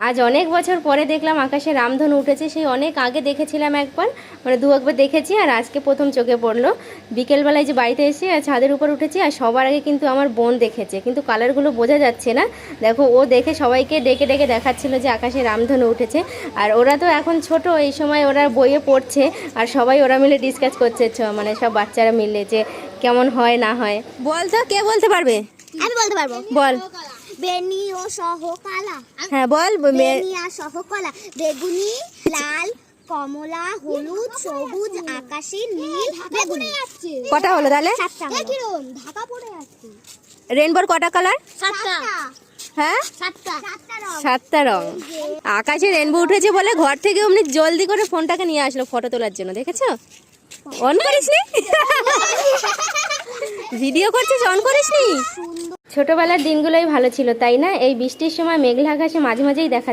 আজ অনেক বছর পরে দেখলাম আকাশে রামধনু উঠেছে। সেই অনেক আগে দেখেছিলাম একবার, মানে একবার দেখেছি, আর আজকে প্রথম চোখে পড়লো। বিকেলবেলায় যে বাড়িতে এসে আর ছাদের উপর উঠেছি, আর সবার আগে কিন্তু আমার বোন দেখেছে, কিন্তু কালারগুলো বোঝা যাচ্ছে না। দেখো, ও দেখে সবাইকে ডেকে ডেকে দেখাচ্ছিল যে আকাশে রামধনু উঠেছে। আর ওরা তো এখন ছোট, এই সময় ওরা বইয়ে পড়ছে, আর সবাই ওরা মিলে ডিসকাস করছে, মানে সব বাচ্চারা মিলে যে কেমন হয় না হয়। বল তো, কে বলতে পারবে? আমি বলতে পারবো। বল। বেনিও সহকলা। হ্যাঁ বল। বেনিয়া সহকলা, বেগুনি, লাল, কমলা, হলুদ, সবুজ, আকাশি, নীল, বেগুনি। কটা হলো তাহলে? ঢাকা পড়ে আছে। রেইনবোর কটা কালার? 7টা। হ্যাঁ, 7টা। 7টা রং। আকাশে রেইনবো উঠেছে বলে ঘর থেকে অমনি জলদি করে ফোনটাকে নিয়ে আসলো ফটো তোলার জন্য। দেখেছো? অন করিসনি? ভিডিও করছিস, অন করিসনি? ছোটবেলার দিনগুলোই ভালো ছিল, তাই না? এই বৃষ্টির সময় মেঘলা আকাশে মাঝে মাঝেই দেখা